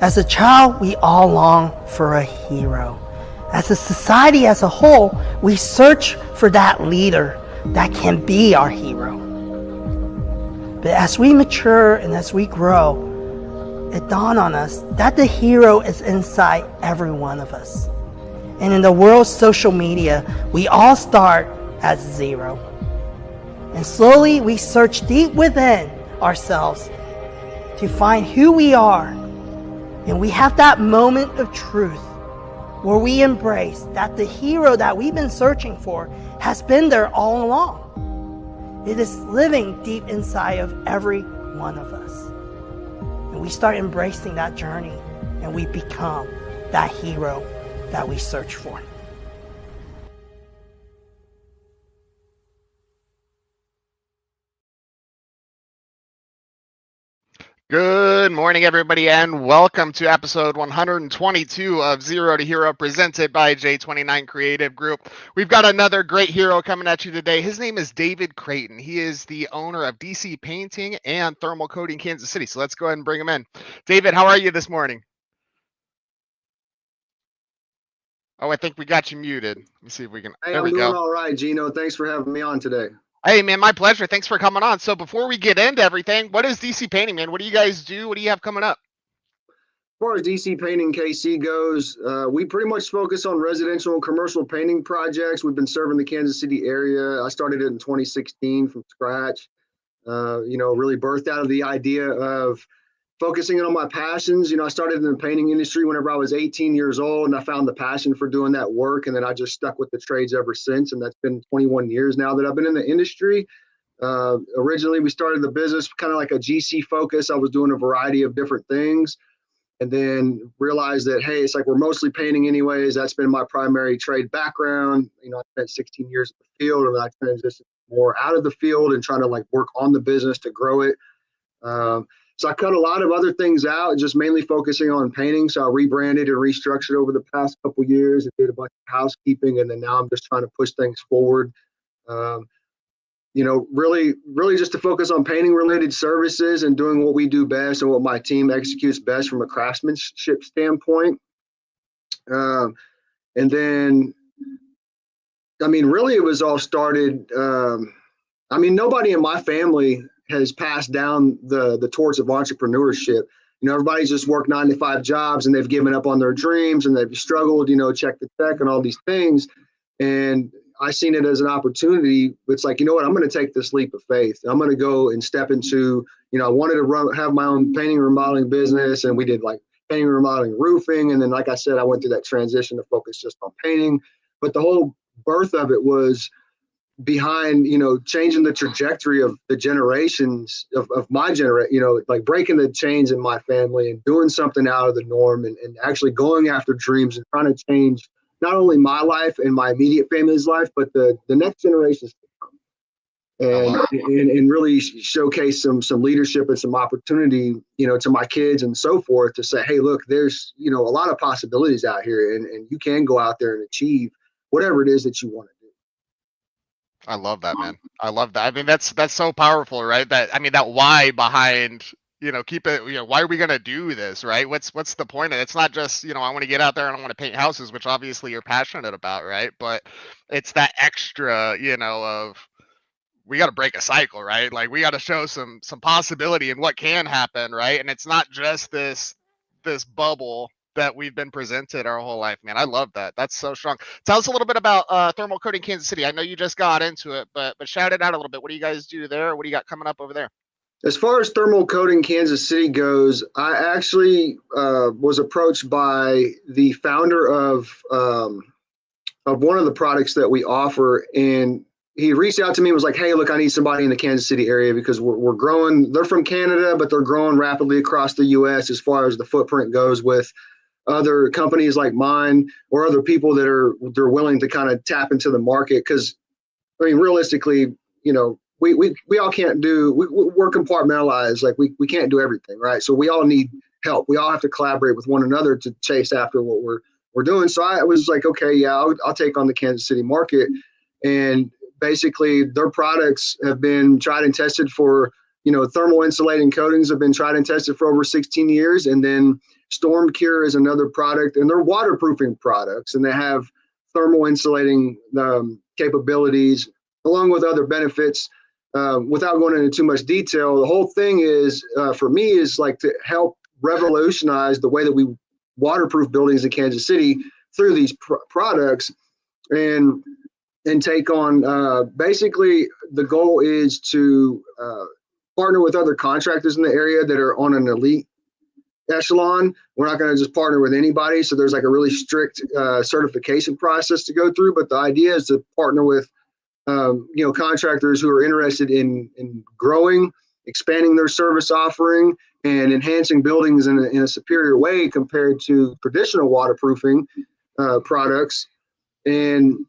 As a child, we all long for a hero. As a society as a whole, we search for that leader that can be our hero. But as we mature and as we grow, it dawned on us that the hero is inside every one of us. And in the world's social media, we all start at zero. And slowly we search deep within ourselves to find who we are. And we have that moment of truth where we embrace that the hero that we've been searching for has been there all along. It is living deep inside of every one of us. And we start embracing that journey and we become that hero that we search for. Good morning, everybody, and welcome to episode 122 of Zero to Hero, presented by J29 Creative Group. We've got another great hero coming at you today. His name is David Creighton. He is the owner of DC Painting and Thermal Coating Kansas City. So let's go ahead and bring him in. David, how are you this morning? Oh, I think we got you muted. Let me see if we can. Hey, there I'm we doing go. all right, Gino. Thanks for having me on today. Hey, man, my pleasure. Thanks for coming on. So before we get into everything, what is DC Painting, man? What do you guys do? What do you have coming up? As far as DC Painting KC goes, we pretty much focus on residential and commercial painting projects. We've been serving the Kansas City area. I started it in 2016 from scratch. Really birthed out of the idea of focusing on my passions. I started in the painting industry whenever I was 18 years old, and I found the passion for doing that work. And then I just stuck with the trades ever since. And that's been 21 years now that I've been in the industry. Originally, we started the business kind of like a GC focus. I was doing a variety of different things, and then realized that, hey, it's like we're mostly painting anyways. That's been my primary trade background. I spent 16 years in the field, and I transitioned more out of the field and trying to like work on the business to grow it. So I cut a lot of other things out, just mainly focusing on painting. So I rebranded and restructured over the past couple of years and did a bunch of housekeeping. And then now I'm just trying to push things forward. Really just to focus on painting related services and doing what we do best and what my team executes best from a craftsmanship standpoint. And then, really it was all started. Nobody in my family has passed down the torch of entrepreneurship. Everybody's just worked 9-to-5 jobs and they've given up on their dreams and they've struggled, check the check and all these things. And I seen it as an opportunity. It's like, I'm going to take this leap of faith. I'm going to go and step into, I wanted to have my own painting and remodeling business, and we did like painting, remodeling, roofing. And then, like I said, I went through that transition to focus just on painting. But the whole birth of it was behind, changing the trajectory of the generations of my generation, like breaking the chains in my family and doing something out of the norm and actually going after dreams and trying to change not only my life and my immediate family's life, but the next generations to come. And really showcase some leadership and some opportunity, to my kids and so forth, to say, hey, look, there's, a lot of possibilities out here, and you can go out there and achieve whatever it is that you want to do. I love that, man. I love that. I mean, that's so powerful, right? That why behind, keep it, why are we going to do this, right? What's the point of it? It's not just, I want to get out there and I want to paint houses, which obviously you're passionate about, right? But it's that extra, of we got to break a cycle, right? Like we got to show some possibility in what can happen, right? And it's not just this bubble that we've been presented our whole life, man. I love that. That's so strong. Tell us a little bit about Thermal Coating Kansas City. I know you just got into it, but shout it out a little bit. What do you guys do there? What do you got coming up over there? As far as Thermal Coating Kansas City goes, I actually was approached by the founder of one of the products that we offer, and he reached out to me and was like, hey, look, I need somebody in the Kansas City area because we're growing. They're from Canada, but they're growing rapidly across the U.S. as far as the footprint goes with other companies like mine or other people they're willing to kind of tap into the market. Because, realistically, we all can't do, we're compartmentalized. Like we can't do everything, right? So we all need help. We all have to collaborate with one another to chase after what we're doing. So I was like, okay, yeah, I'll take on the Kansas City market. And basically their products have been tried and tested for thermal insulating coatings have been tried and tested for over 16 years. And then Storm Cure is another product, and they're waterproofing products, and they have thermal insulating capabilities along with other benefits. Without going into too much detail, the whole thing is, for me, is like to help revolutionize the way that we waterproof buildings in Kansas City through these products, and take on, basically the goal is to partner with other contractors in the area that are on an elite echelon. We're not going to just partner with anybody. So there's like a really strict certification process to go through. But the idea is to partner with contractors who are interested in growing, expanding their service offering, and enhancing buildings in a superior way compared to traditional waterproofing products. And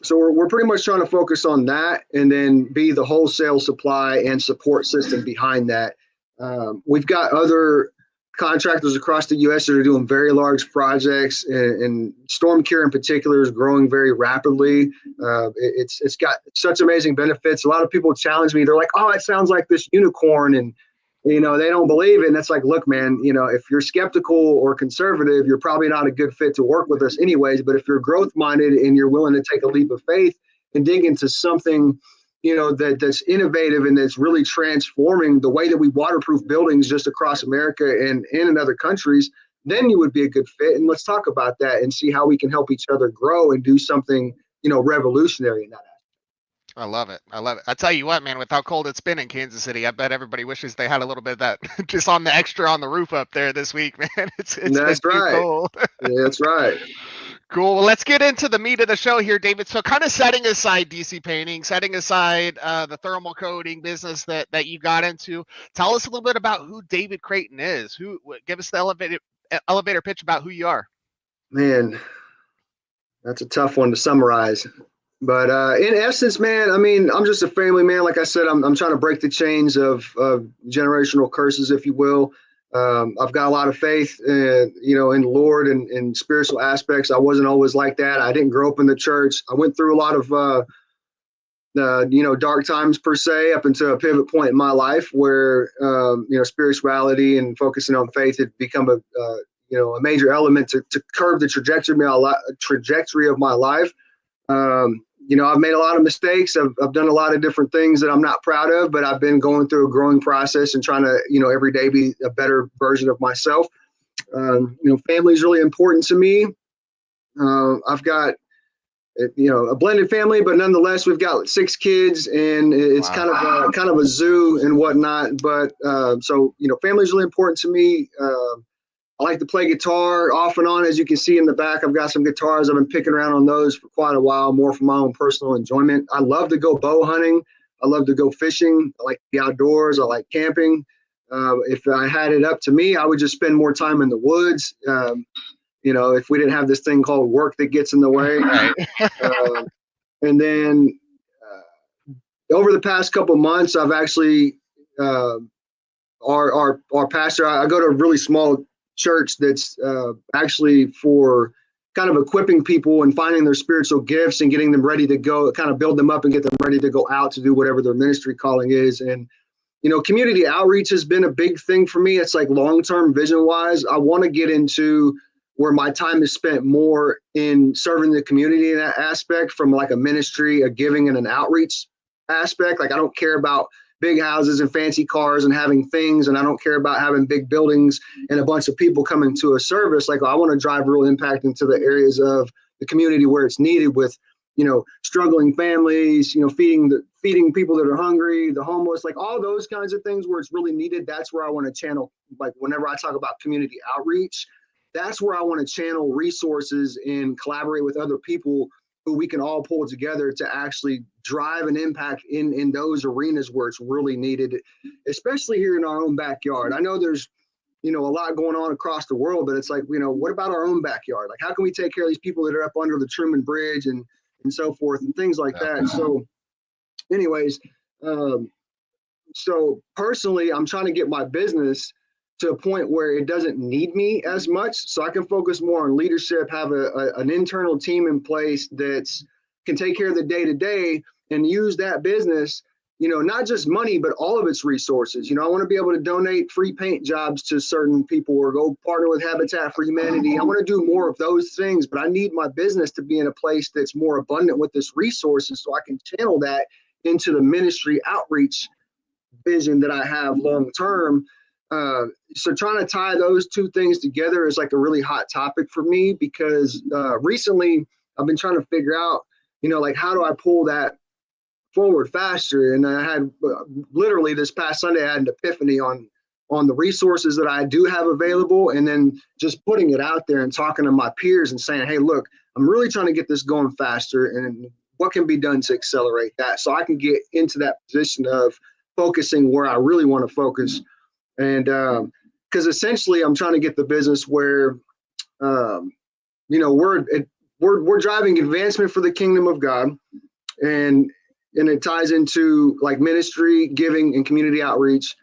so we're pretty much trying to focus on that, and then be the wholesale supply and support system behind that. We've got other contractors across the U.S. that are doing very large projects, and Storm Cure in particular is growing very rapidly. It's got such amazing benefits. A lot of people challenge me. They're like, "Oh, it sounds like this unicorn," and they don't believe it. And it's like, look, man, if you're skeptical or conservative, you're probably not a good fit to work with us anyways. But if you're growth minded and you're willing to take a leap of faith and dig into something that's innovative and that's really transforming the way that we waterproof buildings just across America and in other countries, then you would be a good fit. And let's talk about that and see how we can help each other grow and do something, revolutionary in that. I love it. I love it. I tell you what, man, with how cold it's been in Kansas City, I bet everybody wishes they had a little bit of that just on the extra on the roof up there this week, man. It's That's been right. too cold. Yeah, that's right. Cool. Well, let's get into the meat of the show here, David. So kind of setting aside DC painting, setting aside the thermal coating business that you got into, tell us a little bit about who David Creighton is. Give us the elevator pitch about who you are. Man, that's a tough one to summarize. But in essence, man, I mean, I'm just a family man. Like I said, I'm trying to break the chains of generational curses, if you will. I've got a lot of faith, in the Lord and spiritual aspects. I wasn't always like that. I didn't grow up in the church. I went through a lot of, dark times per se, up until a pivot point in my life where, spirituality and focusing on faith had become a major element to curb the trajectory of my life. I've made a lot of mistakes. I've done a lot of different things that I'm not proud of, but I've been going through a growing process and trying to, every day be a better version of myself. Family is really important to me. I've got, a blended family, but nonetheless, we've got 6 kids, and it's Wow. kind of a zoo and whatnot. But so family is really important to me. I like to play guitar off and on. As you can see in the back, I've got some guitars. I've been picking around on those for quite a while, more for my own personal enjoyment. I love to go bow hunting. I love to go fishing. I like the outdoors. I like camping. If I had it up to me, I would just spend more time in the woods. If we didn't have this thing called work that gets in the way. Right. And then over the past couple of months, I've actually, our pastor, I go to a really small church that's actually for kind of equipping people and finding their spiritual gifts and getting them ready to go, kind of build them up and get them ready to go out to do whatever their ministry calling is. And, community outreach has been a big thing for me. It's like long-term vision wise. I want to get into where my time is spent more in serving the community in that aspect, from like a ministry, a giving, and an outreach aspect. Like I don't care about big houses and fancy cars and having things, and I don't care about having big buildings and a bunch of people coming to a service. Like I want to drive real impact into the areas of the community where it's needed, with struggling families, feeding people that are hungry, the homeless, like all those kinds of things where it's really needed. That's where I want to channel. Like whenever I talk about community outreach, that's where I want to channel resources and collaborate with other people who we can all pull together to actually drive an impact in those arenas where it's really needed, especially here in our own backyard. I know there's, a lot going on across the world, but it's like, what about our own backyard? Like, how can we take care of these people that are up under the Truman Bridge and so forth and things like that? So anyways, so personally, I'm trying to get my business to a point where it doesn't need me as much, so I can focus more on leadership, have an internal team in place that can take care of the day-to-day and use that business not just money, but all of its resources. I want to be able to donate free paint jobs to certain people or go partner with Habitat for Humanity. I want to do more of those things, but I need my business to be in a place that's more abundant with its resources so I can channel that into the ministry outreach vision that I have long term. So trying to tie those two things together is like a really hot topic for me, because recently I've been trying to figure out, like, how do I pull that forward faster? And I had literally this past Sunday, I had an epiphany on the resources that I do have available, and then just putting it out there and talking to my peers and saying, hey, look, I'm really trying to get this going faster, and what can be done to accelerate that so I can get into that position of focusing where I really want to focus. And because essentially I'm trying to get the business where we're driving advancement for the kingdom of God, and it ties into like ministry, giving, and community outreach,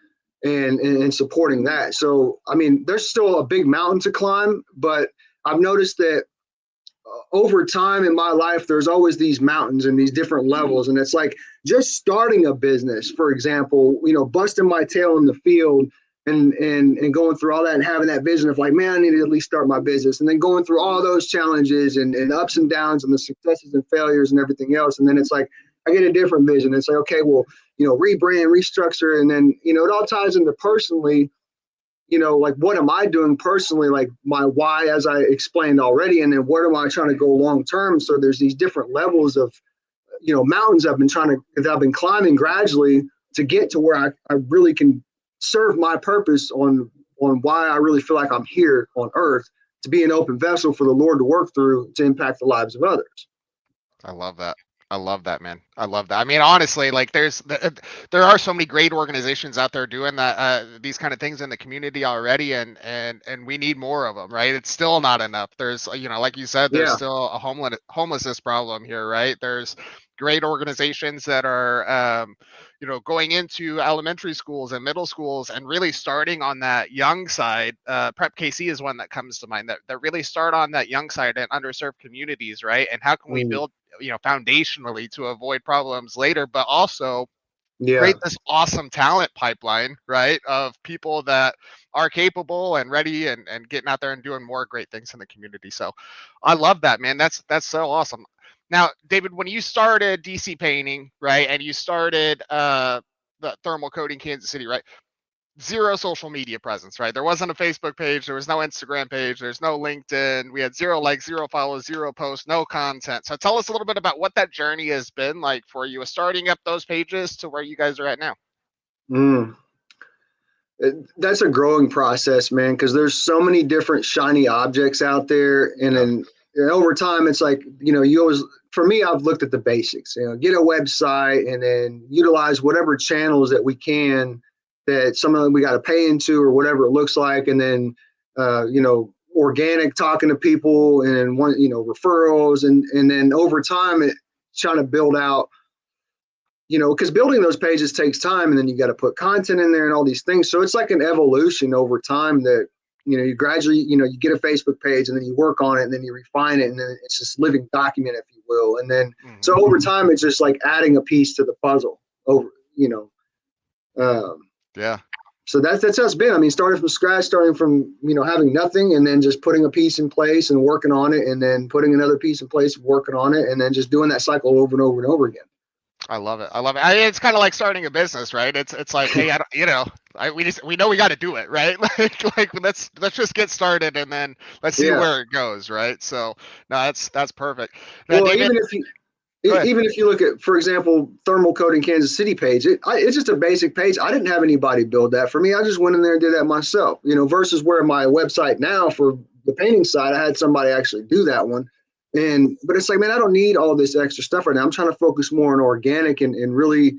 and supporting that. So I mean, there's still a big mountain to climb, but I've noticed that over time in my life, there's always these mountains and these different levels. And it's like just starting a business, for example, busting my tail in the field and going through all that and having that vision of like, man, I need to at least start my business, and then going through all those challenges and ups and downs and the successes and failures and everything else. And then it's like, I get a different vision. It's like, okay, well, rebrand, restructure. And then, it all ties into personally, like, what am I doing personally? Like my why, as I explained already. And then where am I trying to go long-term? So there's these different levels of, mountains I've been climbing gradually to get to where I really can serve my purpose on why I really feel like I'm here on earth, to be an open vessel for the Lord to work through to impact the lives of others. I love that. I love that, man. I love that. I mean, honestly, like there are so many great organizations out there doing that, these kind of things in the community already, and we need more of them, right? It's still not enough. There's, like you said, there's still a homelessness problem here, right? There's great organizations that are, going into elementary schools and middle schools and really starting on that young side. Prep KC is one that comes to mind, that really start on that young side and underserved communities, right? And how can we build, foundationally to avoid problems later, but also create this awesome talent pipeline, right, of people that are capable and ready and getting out there and doing more great things in the community. So I love that, man. That's so awesome. Now, David, when you started DC Painting, right, and you started the Thermal Coating Kansas City, right, zero social media presence, right? There wasn't a Facebook page. There was no Instagram page. There's no LinkedIn. We had 0 likes, 0 follows, 0 posts, no content. So tell us a little bit about what that journey has been like for you, starting up those pages to where you guys are at now. That's a growing process, man, because there's so many different shiny objects out there. And then over time, it's like, you always, for me, I've looked at the basics, get a website and then utilize whatever channels that we can, that some of them we got to pay into or whatever it looks like. And then, organic talking to people, and then referrals. And then over time, trying to build out, because building those pages takes time, and then you got to put content in there and all these things. So it's like an evolution over time that, you gradually, you get a Facebook page and then you work on it and then you refine it. And then it's this living document, if you will. And then, so over time, it's just like adding a piece to the puzzle over, so that's how it's been. I mean, starting from scratch, starting from, having nothing, and then just putting a piece in place and working on it, and then putting another piece in place, working on it, and then just doing that cycle over and over and over again. I love it. It's kind of like starting a business, right? It's like, hey, we know we got to do it, right? like let's just get started, and then let's see where it goes, right? So no, that's perfect. Now, well, David, even if you look at, for example, Thermal Coating Kansas City page, it's just a basic page. I didn't have anybody build that for me. I just went in there and did that myself, versus where my website now for the painting side, I had somebody actually do that one. But it's like, man, I don't need all this extra stuff right now. I'm trying to focus more on organic and really,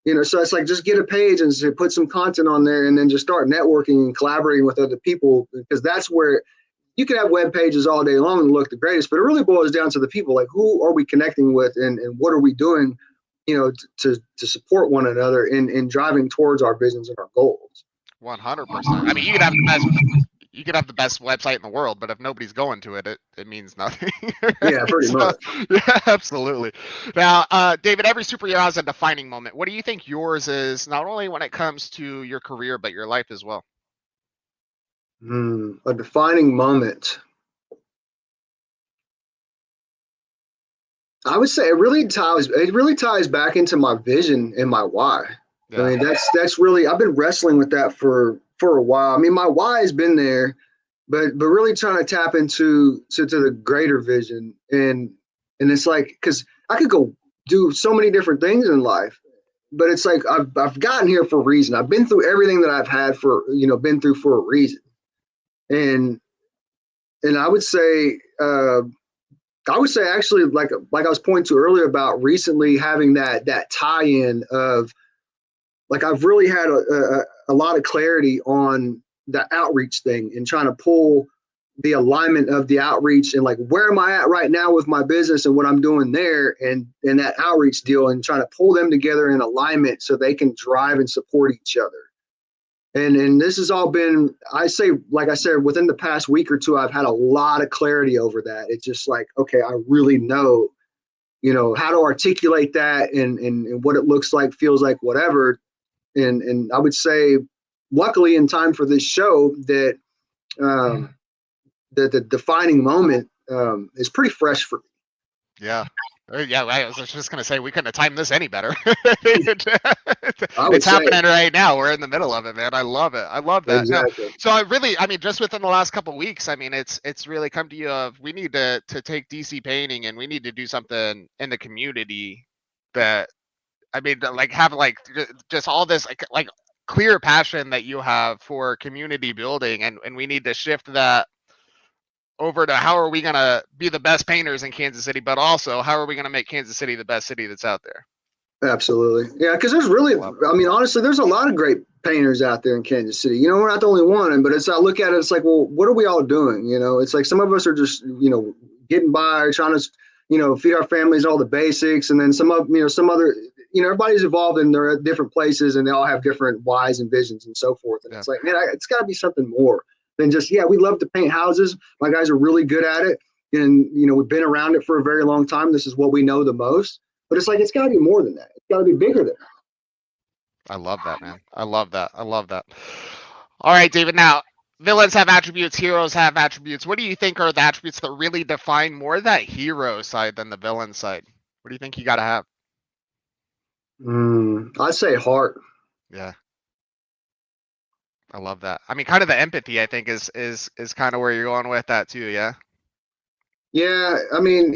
so it's like, just get a page and put some content on there, and then just start networking and collaborating with other people, because that's where you can have web pages all day long and look the greatest, but it really boils down to the people. Like, who are we connecting with, and what are we doing, to support one another in driving towards our visions and our goals. 100%. I mean, you can have you could have the best website in the world, but if nobody's going to it, it means nothing. Yeah, Right? pretty So, much. yeah, absolutely. Now, David, every superhero has a defining moment. What do you think yours is, not only when it comes to your career, but your life as well? A defining moment. I would say it really ties back into my vision and my why. I Yeah. mean, that's really I've been wrestling with that for a while. I mean, my why has been there, but really trying to tap into the greater vision and it's like because I could go do so many different things in life, but it's like I've gotten here for a reason. I've been through everything that I've had for been through for a reason, and I would say actually like I was pointing to earlier about recently having that tie-in of like I've really had a lot of clarity on the outreach thing and trying to pull the alignment of the outreach and like where am I at right now with my business and what I'm doing there and that outreach deal and trying to pull them together in alignment so they can drive and support each other. And this has all been, I say, like I said, within the past week or two, I've had a lot of clarity over that. It's just like, okay, I really know, how to articulate that and what it looks like, feels like, whatever. And I would say, luckily, in time for this show, that the defining moment is pretty fresh for me. Yeah. Yeah, I was just gonna say we couldn't have timed this any better. I would It's say happening right now. We're in the middle of it, man. I love it. I love that. Now, exactly. so I mean, just within the last couple of weeks, I mean, it's really come to you of we need to take DC painting and we need to do something in the community that I mean, like have like just all this like clear passion that you have for community building, and we need to shift that over to how are we going to be the best painters in Kansas City, but also how are we going to make Kansas City the best city that's out there? Absolutely. Yeah, because there's really, Love it. I mean, honestly, there's a lot of great painters out there in Kansas City. We're not the only one, but I look at it, it's like, well, what are we all doing? It's like some of us are just, getting by or trying to, feed our families all the basics. And then some other, everybody's evolved and they're at different places and they all have different whys and visions and so forth. And Yeah. it's like, man, it's got to be something more than just, yeah, we love to paint houses. My guys are really good at it. And, we've been around it for a very long time. This is what we know the most. But it's like it's got to be more than that. It's got to be bigger than that. I love that, man. I love that. I love that. All right, David. Now, villains have attributes, heroes have attributes. What do you think are the attributes that really define more that hero side than the villain side? What do you think you got to have? I'd say heart. Yeah. I love that. I mean, kind of the empathy, I think, is kind of where you're going with that too. Yeah. Yeah, I mean,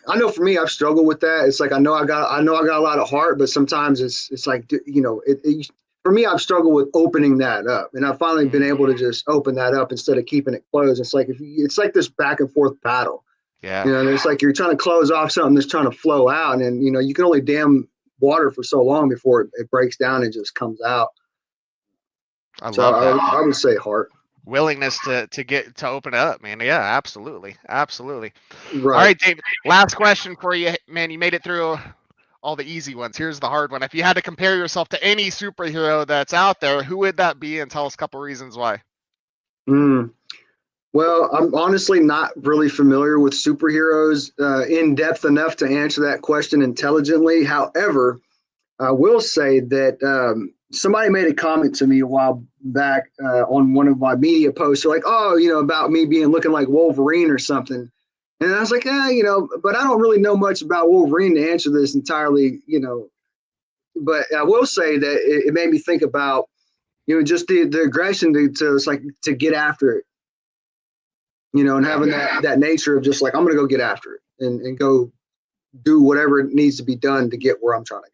I know for me, I've struggled with that. It's like I know I got a lot of heart, but sometimes it's like for me, I've struggled with opening that up, and I've finally been able to just open that up instead of keeping it closed. It's like it's like this back and forth battle. Yeah. And it's like you're trying to close off something that's trying to flow out, and you can only dam water for so long before it breaks down and just comes out. I So love that. I would say heart. Willingness to get to open it up, man. Yeah, absolutely. Absolutely. All Right. right, David. Last question for you, man. You made it through all the easy ones. Here's the hard one. If you had to compare yourself to any superhero that's out there, who would that be? And tell us a couple reasons why. Well, I'm honestly not really familiar with superheroes in depth enough to answer that question intelligently. However, I will say that somebody made a comment to me a while back on one of my media posts. They're like, oh, about me looking like Wolverine or something. And I was like, but I don't really know much about Wolverine to answer this entirely, But I will say that it made me think about, just the aggression to it's like to get after it, and having that nature of just like, I'm going to go get after it and go do whatever it needs to be done to get where I'm trying to go.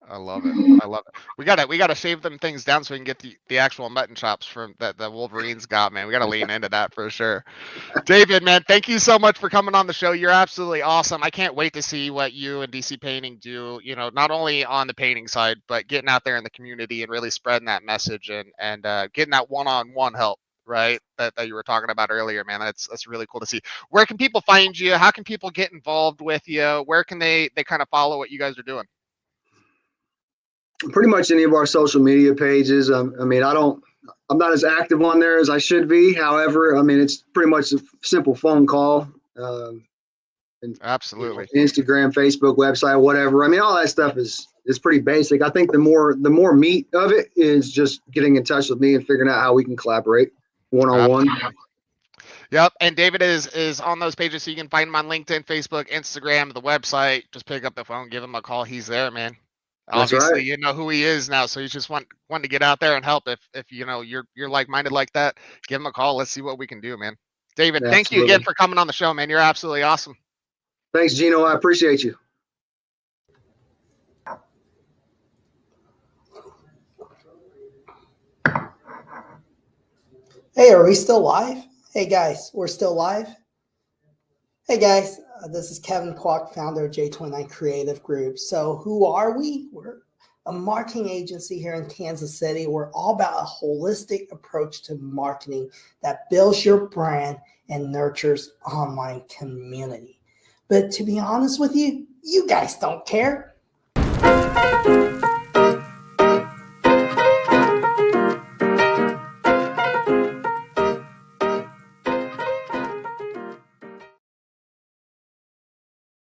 I love it. I love it. We gotta shave them things down so we can get the actual mutton chops from that the Wolverines got, man. We gotta lean into that for sure. David, man, thank you so much for coming on the show. You're absolutely awesome. I can't wait to see what you and DC Painting do, not only on the painting side, but getting out there in the community and really spreading that message and getting that one-on-one help, right? That you were talking about earlier, man. That's really cool to see. Where can people find you? How can people get involved with you? Where can they kind of follow what you guys are doing? Pretty much any of our social media pages. I mean, I don't I'm not as active on there as I should be. However, I mean, it's pretty much a simple phone call. And Absolutely. Instagram, Facebook, website, whatever. I mean, all that stuff is pretty basic. I think the more meat of it is just getting in touch with me and figuring out how we can collaborate one-on-one. Yep. And David is on those pages, so you can find him on LinkedIn, Facebook, Instagram, the website. Just pick up the phone, give him a call. He's there, man. That's Obviously, right. you know who he is now, so he's just wanting to get out there and help. If you know you're like-minded like that, give him a call. Let's see what we can do, man. David, thank you again for coming on the show, man. You're absolutely awesome. Thanks, Gino. I appreciate you. Hey, are we still live? Hey guys, we're still live. Hey guys, this is Kevin Kwok, founder of J29 Creative Group. So who are we? We're a marketing agency here in Kansas City. We're all about a holistic approach to marketing that builds your brand and nurtures online community. But to be honest with you, you guys don't care.